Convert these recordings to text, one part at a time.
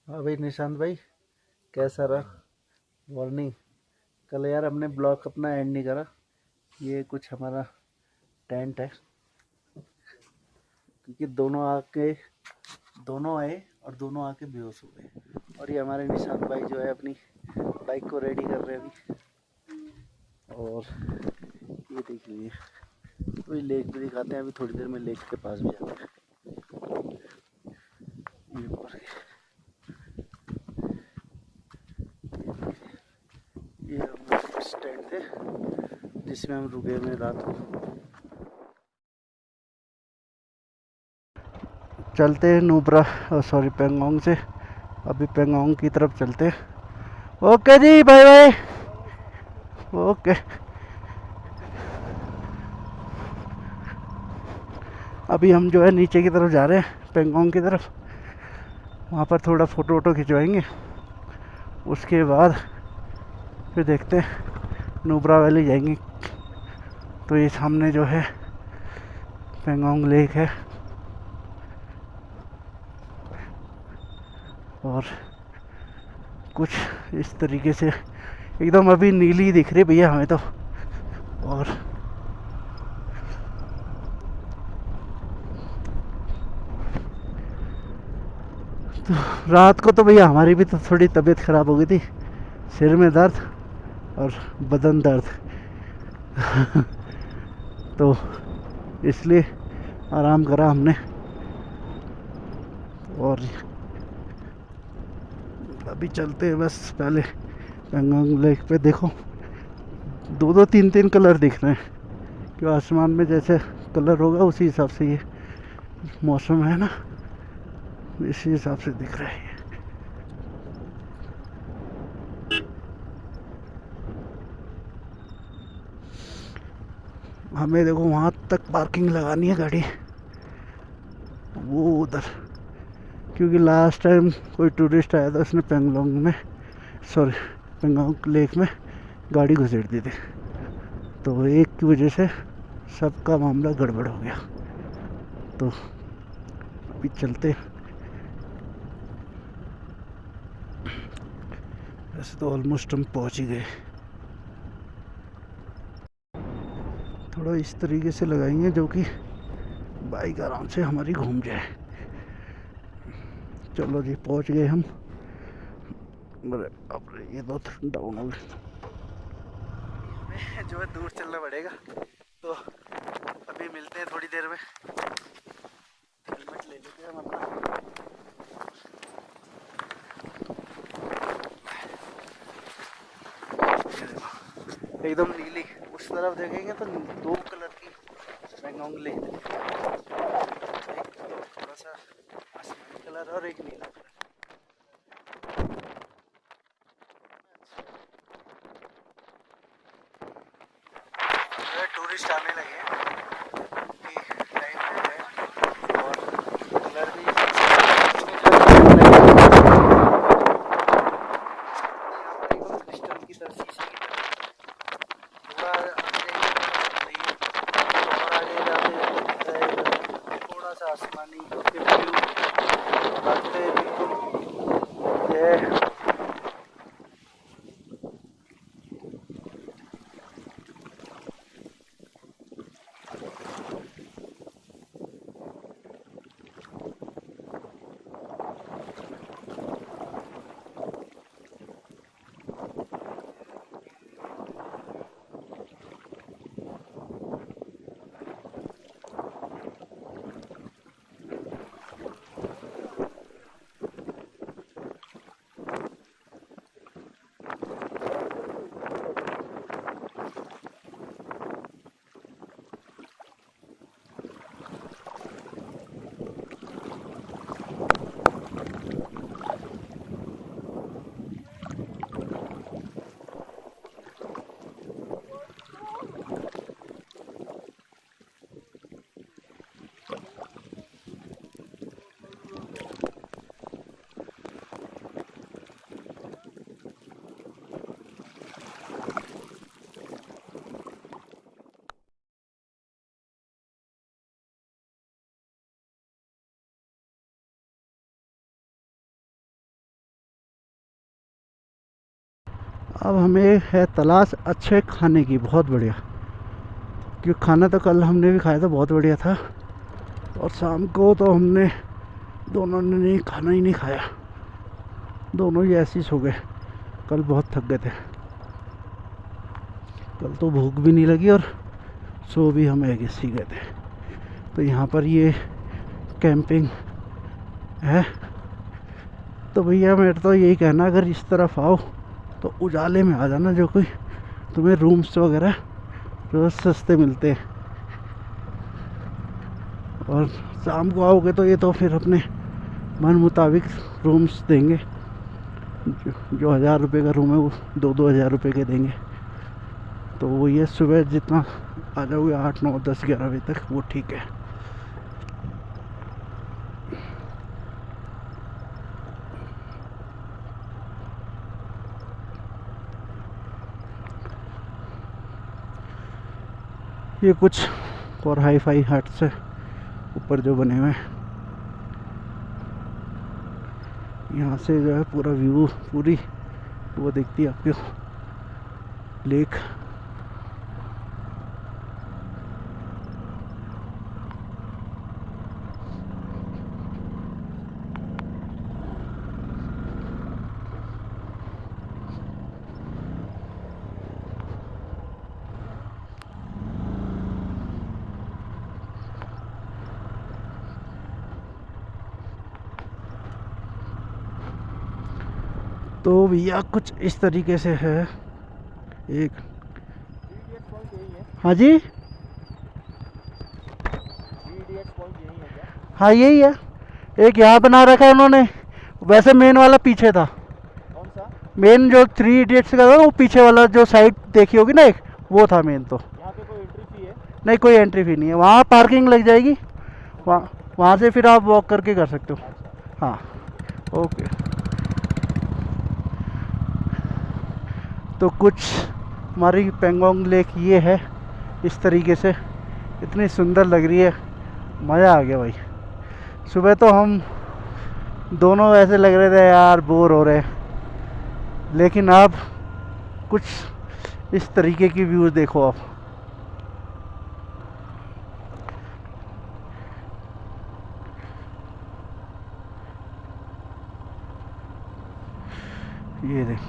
हाँ भाई निशांत भाई, कैसा रहा मॉर्निंग? कल यार हमने ब्लॉग अपना एंड नहीं करा। ये कुछ हमारा टेंट है, क्योंकि दोनों आए और दोनों आके बेहोश हो गए। और ये हमारे निशांत भाई जो है अपनी बाइक को रेडी कर रहे हैं अभी। और ये देख लीजिए, तो ये लेक भी दिखाते हैं, अभी थोड़ी देर में लेक के पास भी जाते हैं। ये ऊपर ये हमारे स्टैंड थे जिसमें हम रुके हुए रात को। चलते हैं नुब्रा, सॉरी पेंगोंग से। अभी पेंगोंग की तरफ चलते हैं। ओके जी, बाय बाय। ओके। अभी हम जो है नीचे की तरफ जा रहे हैं, पेंगोंग की तरफ। वहाँ पर थोड़ा फ़ोटो वोटो खिंचवाएंगे। उसके बाद फिर देखते हैं, नुब्रा वैली जाएंगे। तो ये सामने जो है पेंगोंग लेक है। और कुछ इस तरीके से एकदम अभी नीली दिख रही भैया हमें तो। और तो रात को तो भैया हमारी भी तो थोड़ी तबीयत ख़राब हो गई थी, सिर में दर्द और बदन दर्द। तो इसलिए आराम करा हमने। और अभी चलते हैं बस। पहले पेंगोंग लेक पे देखो, दो दो तीन तीन कलर दिख रहे हैं। कि आसमान में जैसे कलर होगा उसी हिसाब से ये मौसम है ना, इसी हिसाब से दिख रहा है ये। हमें देखो वहाँ तक पार्किंग लगानी है गाड़ी, वो उधर। क्योंकि लास्ट टाइम कोई टूरिस्ट आया था, उसने पेंगोंग में, सॉरी पेंगोंग लेक में गाड़ी घुसेड़ दी थी। तो एक की वजह से सबका मामला गड़बड़ हो गया। तो अभी चलते। वैसे तो ऑलमोस्ट हम पहुंच ही गए। थोड़ा इस तरीके से लगाएंगे जो कि बाइक आराम से हमारी घूम जाए। चलो जी, पहुंच गए हम। अरे बाप रे, ये तो डाउन हो गए। जो है दूर चलना पड़ेगा। तो अभी मिलते हैं थोड़ी देर में। हेलमेट ले लेते हैं हम अपना। एकदम नीली, उस तरफ देखेंगे तो दो कलर की पेंगोंग लेक। एक तो थोड़ा सा आसमानी कलर और एक नीला कलर। टूरिस्ट आने लगे हैं कि टाइम हो गया। और कलर भी क्रिस्टल की तरह, शीशे की तरह। थोड़ा आगे जाते जाते थोड़ा सा आसमानी फिर ब्लू, रास्ते बिल्कुल ये। अब हमें है तलाश अच्छे खाने की, बहुत बढ़िया, क्योंकि खाना तो कल हमने भी खाया था, बहुत बढ़िया था। और शाम को तो हमने दोनों ने नहीं खाना ही नहीं खाया, दोनों ही ऐसे ही सो गए। कल बहुत थक गए थे, कल तो भूख भी नहीं लगी और सो भी हम एक ही गए थे। तो यहाँ पर ये कैंपिंग है। तो भैया मेरा तो यही कहना, अगर इस तरफ आओ तो उजाले में आ जाना, जो कोई तुम्हें रूम्स वगैरह जो सस्ते मिलते हैं। और शाम को आओगे तो ये तो फिर अपने मन मुताबिक रूम्स देंगे, जो 1000 रुपये का रूम है वो 2-2 हज़ार रुपये के देंगे। तो वो ये सुबह जितना आ जाओगे 8, 9, 10, 11 बजे तक, वो ठीक है। ये कुछ और हाई फाई हट्स है ऊपर जो बने हुए हैं। यहाँ से जो है पूरा व्यू, पूरी वो दिखती है आपको लेक। तो भैया कुछ इस तरीके से है एक। हाँ जी, हाँ यही है। एक यहाँ बना रखा है उन्होंने, वैसे मेन वाला पीछे था। कौन सा? मेन जो 3 इडियट्स का था वो पीछे वाला जो साइड देखी होगी ना एक, वो था मेन। तो यहाँ पे कोई एंट्री फी है? नहीं, कोई एंट्री फी नहीं है। वहाँ पार्किंग लग जाएगी, वहाँ से फिर आप वॉक करके कर सकते हो। हाँ, ओके। तो कुछ हमारी पेंगोंग लेक ये है इस तरीके से, इतनी सुंदर लग रही है, मज़ा आ गया भाई। सुबह तो हम दोनों ऐसे लग रहे थे यार बोर हो रहे, लेकिन अब कुछ इस तरीके की व्यूज़ देखो आप। ये देख,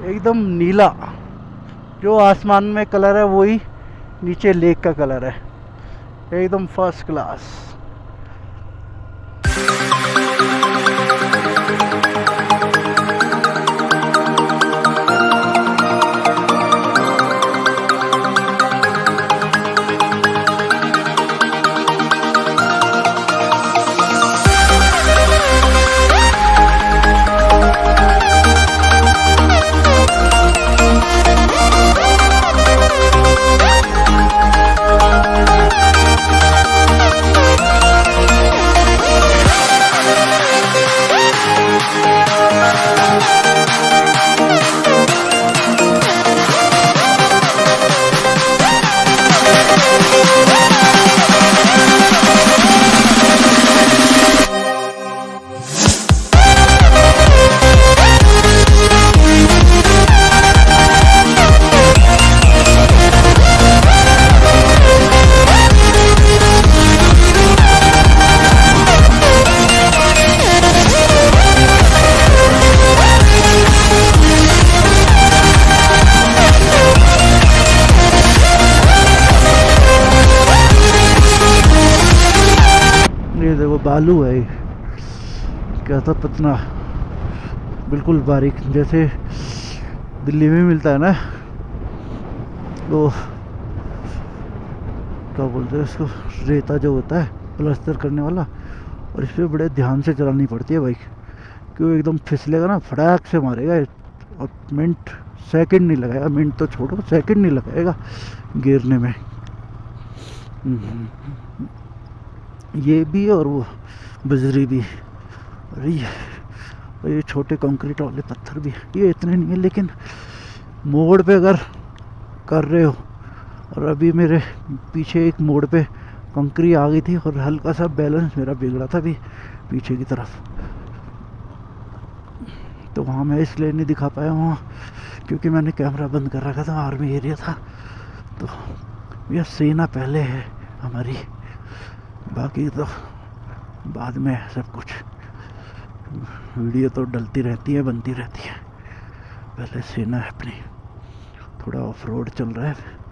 एकदम नीला, जो आसमान में कलर है वही नीचे लेक का कलर है, एकदम फर्स्ट क्लास। ये देखो बालू है, क्या था पतना, बिल्कुल बारीक, जैसे दिल्ली में मिलता है ना, तो क्या बोलते हैं इसको, रेता जो होता है प्लास्टर करने वाला। और इस पर बड़े ध्यान से चलानी पड़ती है बाइक, क्यों एकदम फिसलेगा ना, फटाक से मारेगा। और मिनट सेकंड नहीं लगाएगा, मिनट तो छोड़ो, सेकंड नहीं लगाएगा गिरने में। ये भी और वो बजरी भी, और ये छोटे कंक्रीट वाले पत्थर भी, ये इतने नहीं है, लेकिन मोड़ पे अगर कर रहे हो, और अभी मेरे पीछे एक मोड़ पे कंक्रीट आ गई थी और हल्का सा बैलेंस मेरा बिगड़ा था भी पीछे की तरफ, तो वहाँ मैं इसलिए नहीं दिखा पाया। वहाँ क्योंकि मैंने कैमरा बंद कर रखा था, आर्मी एरिया था। तो यह सेना पहले है हमारी, बाकी तो बाद में है सब कुछ। वीडियो तो डलती रहती है, बनती रहती है, पहले सेना है अपनी। थोड़ा ऑफ रोड चल रहा है।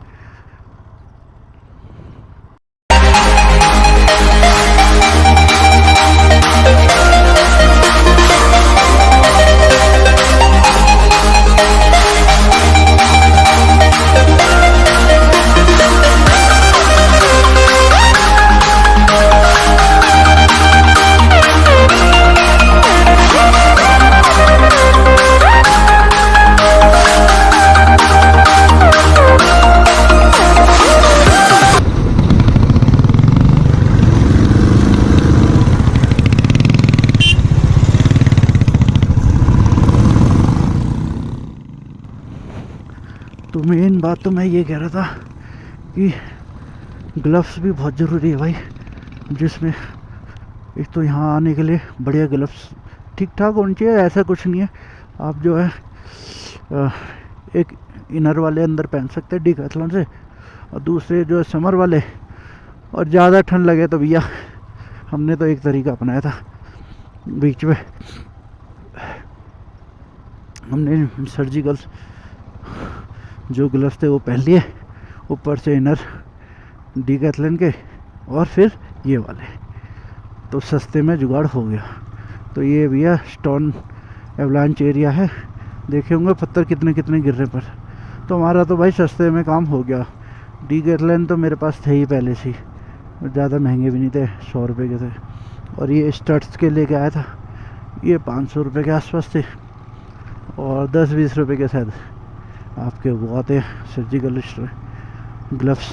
तो मेन बात तो मैं ये कह रहा था कि ग्लव्स भी बहुत ज़रूरी है भाई, जिसमें एक तो यहाँ आने के लिए बढ़िया ग्लव्स ठीक ठाक होनी चाहिए। ऐसा कुछ नहीं है, आप जो है एक इनर वाले अंदर पहन सकते हैं डिकैथलॉन से, और दूसरे जो है समर वाले। और ज़्यादा ठंड लगे तो भैया हमने तो एक तरीका अपनाया था, बीच में हमने सर्जिकल जो ग्लव्स थे वो पहन लिए, ऊपर से इनर डिकैथलॉन के, और फिर ये वाले, तो सस्ते में जुगाड़ हो गया। तो ये भैया स्टोन एवलांच एरिया है, देखे होंगे पत्थर कितने कितने गिर रहे पर। तो हमारा तो भाई सस्ते में काम हो गया। डिकैथलॉन तो मेरे पास थे ही पहले से ही, ज़्यादा महंगे भी नहीं थे, 100 रुपये के थे। और ये स्टड्स के लेके आया था, ये 500 रुपये के आसपास थे, और 10-20 रुपये के शायद आपके वो आते हैं सर्जिकल ग्लव्स।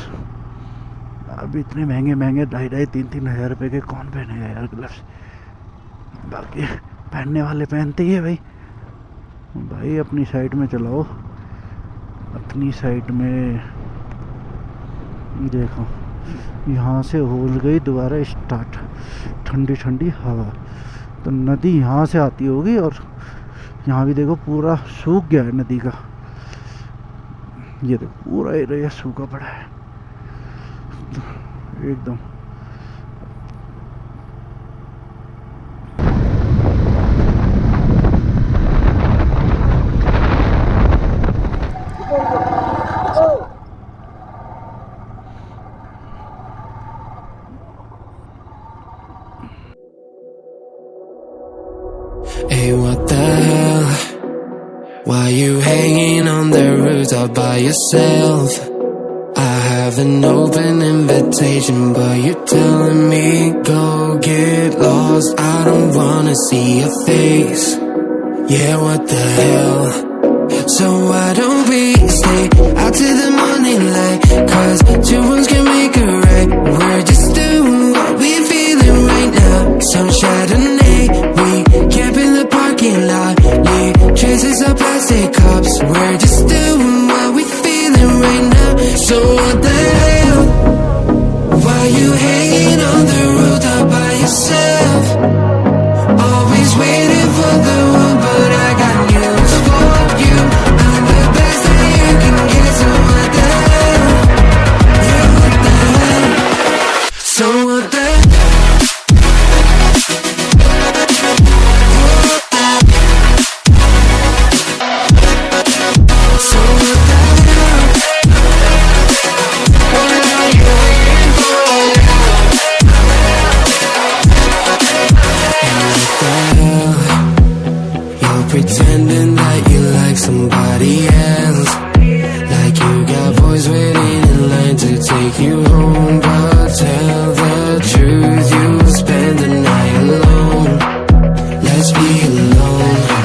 अब इतने महंगे महंगे 2,500-3,000 हज़ार रुपये के कौन पहनेगा यार ग्लव्स। बाकी पहनने वाले पहनते ही है भाई। भाई अपनी साइड में चलाओ, अपनी साइड में। देखो यहाँ से हो गई दोबारा स्टार्ट ठंडी ठंडी हवा, तो नदी यहाँ से आती होगी, और यहाँ भी देखो पूरा सूख गया है नदी का। ये देखो पूरा एरिया सूखा पड़ा है एकदम। Hey, what the hell? Why you hanging on the rooftop by yourself? I have an open invitation, but you're telling me go get lost. I don't wanna see your face. Yeah, what the hell? So why don't we stay out till the morning light? 'Cause 2 wrongs can make a right. We're just doing what we're feeling right now. Some Chardonnay, we camp in the parking lot, leave traces of plastic cups. We're just doing what we're feeling right now. So what the hell? Why you hanging on the rooftop by yourself? Always waiting for the one, but I got news for you. I'm the best that you can get. So what the hell? Yeah, what the hell? So what the hell? Pretending that you like somebody else, like you got boys waiting in line to take you home. But tell the truth, you'll spend the night alone. Let's be alone.